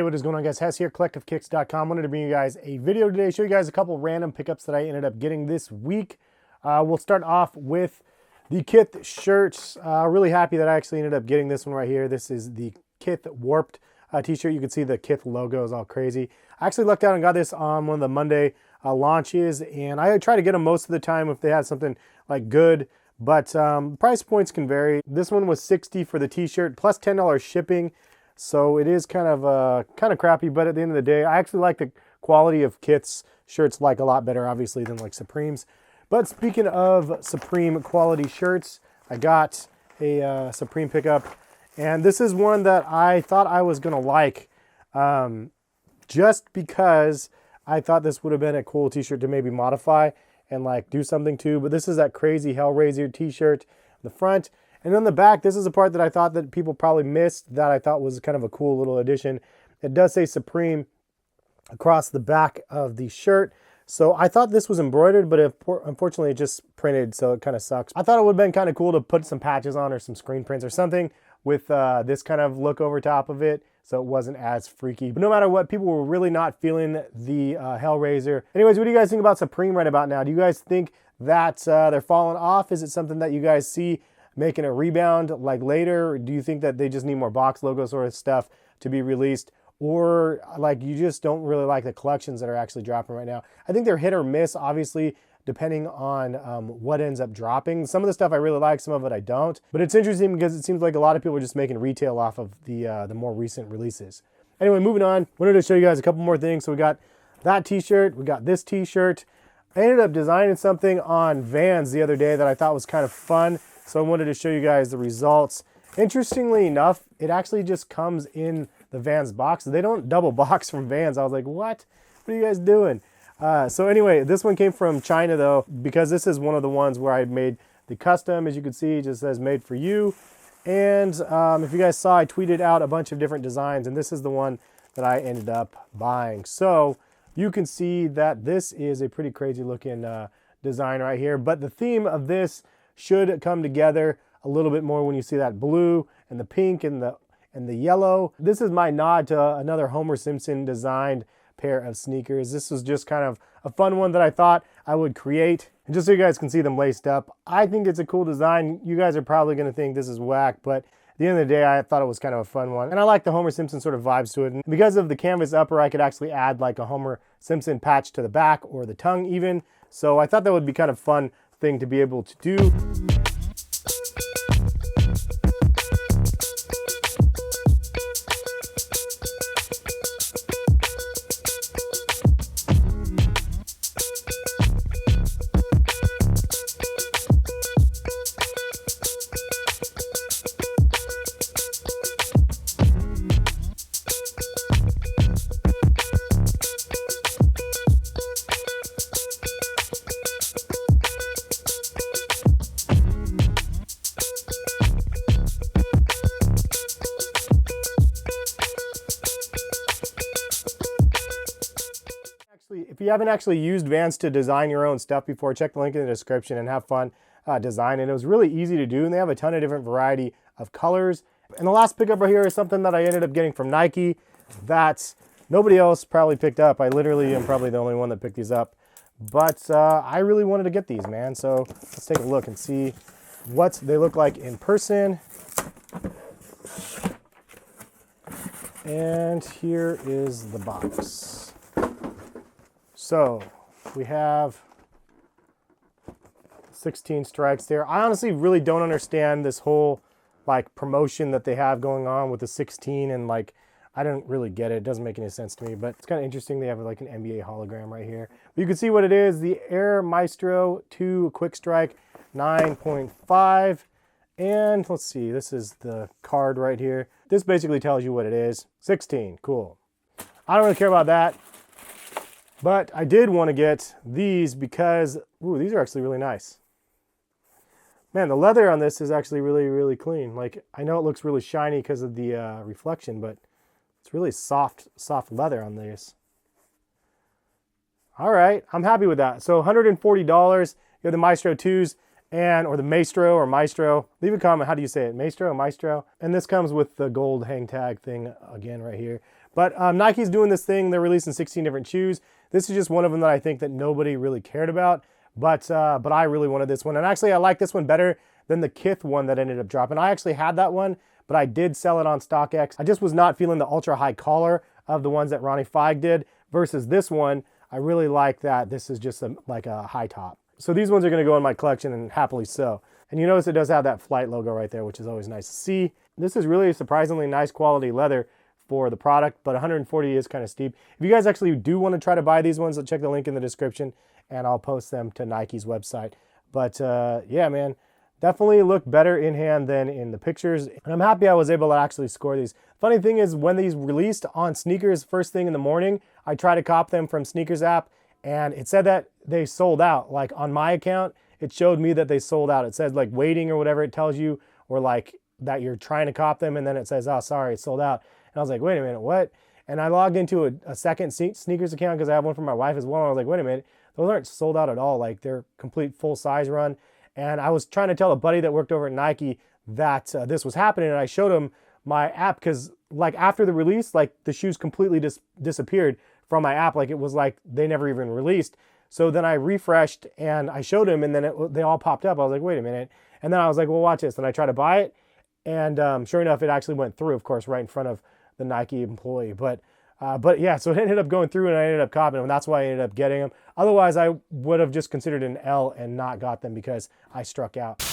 what is going on, guys? Hess here, collectivekicks.com. Wanted to bring you guys a video today, show you guys a couple random pickups that I ended up getting this week. We'll start off with the Kith shirts. Really happy that I actually ended up getting this one right here. This is the Kith Warped t-shirt. You can see the Kith logo is all crazy. I actually lucked out and got this on one of the Monday launches, and I try to get them most of the time if they have something like good, but price points can vary. This one was $60 for the t-shirt plus $10 shipping. So it is kind of crappy, but at the end of the day, I actually like the quality of Kith's shirts like a lot better, obviously, than like Supreme's. But speaking of Supreme quality shirts, I got a Supreme pickup, and this is one that I thought I was gonna like, just because I thought this would have been a cool t-shirt to maybe modify and like do something to. But this is that crazy Hellraiser t-shirt in the front. And on the back, this is a part that I thought that people probably missed that I thought was kind of a cool little addition. It does say Supreme across the back of the shirt. So I thought this was embroidered, but unfortunately it just printed, so it kind of sucks. I thought it would have been kind of cool to put some patches on or some screen prints or something with this kind of look over top of it, so it wasn't as freaky. But no matter what, people were really not feeling the Hellraiser. Anyways, what do you guys think about Supreme right about now? Do you guys think that they're falling off? Is it something that you guys see making a rebound like later? Or do you think that they just need more box logo sort of stuff to be released? Or like you just don't really like the collections that are actually dropping right now? I think they're hit or miss, obviously, depending on what ends up dropping. Some of the stuff I really like, some of it I don't. But it's interesting because it seems like a lot of people are just making retail off of the more recent releases. Anyway, moving on, wanted to show you guys a couple more things. So we got that t-shirt, we got this t-shirt. I ended up designing something on Vans the other day that I thought was kind of fun. So I wanted to show you guys the results. Interestingly enough, it actually just comes in the Vans box. They don't double box from Vans. I was like, what? What are you guys doing? So anyway, this one came from China though, because this is one of the ones where I made the custom. As you can see, it just says made for you. And if you guys saw, I tweeted out a bunch of different designs, and this is the one that I ended up buying. So you can see that this is a pretty crazy looking design right here, but the theme of this should come together a little bit more when you see that blue and the pink and the yellow. This is my nod to another Homer Simpson designed pair of sneakers. This was just kind of a fun one that I thought I would create. And just so you guys can see them laced up, I think it's a cool design. You guys are probably going to think this is whack, but at the end of the day, I thought it was kind of a fun one. And I like the Homer Simpson sort of vibes to it. And because of the canvas upper, I could actually add like a Homer Simpson patch to the back or the tongue even. So I thought that would be kind of fun thing to be able to do. If you haven't actually used Vans to design your own stuff before, check the link in the description and have fun designing. It was really easy to do, and they have a ton of different variety of colors. And the last pickup right here is something that I ended up getting from Nike that nobody else probably picked up. I literally am probably the only one that picked these up. But I really wanted to get these, man. So let's take a look and see what they look like in person. And here is the box. So we have 16 strikes there. I honestly really don't understand this whole like promotion that they have going on with the 16, and like I don't really get it. It doesn't make any sense to me, but it's kind of interesting. They have like an NBA hologram right here. But you can see what it is. The Air Maestro 2 Quick Strike 9.5. And let's see, this is the card right here. This basically tells you what it is. 16, cool. I don't really care about that. But I did want to get these because, ooh, these are actually really nice. Man, the leather on this is actually really, really clean. Like, I know it looks really shiny because of the reflection, but it's really soft leather on these. All right, I'm happy with that. So $140, you have the Maestro 2s, or the Maestro or Maestro. Leave a comment, how do you say it? Maestro or Maestro? And this comes with the gold hang tag thing again right here. But Nike's doing this thing. They're releasing 16 different shoes. This is just one of them that I think that nobody really cared about. But I really wanted this one. And actually, I like this one better than the Kith one that ended up dropping. I actually had that one, but I did sell it on StockX. I just was not feeling the ultra high collar of the ones that Ronnie Feig did versus this one. I really like that. This is just like a high top. So these ones are going to go in my collection, and happily so. And you notice it does have that Flight logo right there, which is always nice to see. This is really a surprisingly nice quality leather for the product, but 140 is kind of steep. If you guys actually do want to try to buy these ones, check the link in the description and I'll post them to Nike's website. But yeah, man, definitely look better in hand than in the pictures. And I'm happy I was able to actually score these. Funny thing is, when these released on Sneakers first thing in the morning, I tried to cop them from Sneakers app and it said that they sold out. Like on my account, it showed me that they sold out. It says like waiting or whatever it tells you, or like that you're trying to cop them, and then it says, oh, sorry, it's sold out. And I was like, wait a minute, what? And I logged into a second Sneakers account because I have one for my wife as well. And I was like, wait a minute, those aren't sold out at all. Like they're complete full size run. And I was trying to tell a buddy that worked over at Nike that this was happening. And I showed him my app because like after the release, like the shoes completely disappeared from my app. Like it was like they never even released. So then I refreshed and I showed him, and then they all popped up. I was like, wait a minute. And then I was like, well, watch this. And I tried to buy it. And sure enough, it actually went through, of course, right in front of the Nike employee. But yeah, so it ended up going through and I ended up copying them. And that's why I ended up getting them. Otherwise, I would have just considered an L and not got them because I struck out.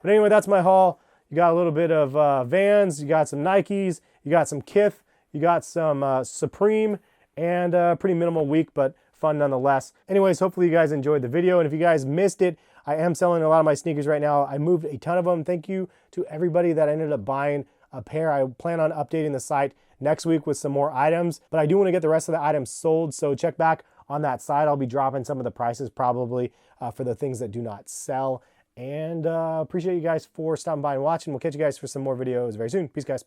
But anyway, that's my haul. You got a little bit of Vans, you got some Nikes, you got some Kith, you got some Supreme, and a pretty minimal week, but fun nonetheless. Anyways, hopefully you guys enjoyed the video. And if you guys missed it, I am selling a lot of my sneakers right now. I moved a ton of them. Thank you to everybody that ended up buying a pair. I plan on updating the site next week with some more items, but I do want to get the rest of the items sold. So check back on that site. I'll be dropping some of the prices probably for the things that do not sell. And appreciate you guys for stopping by and watching. We'll catch you guys for some more videos very soon. Peace, guys.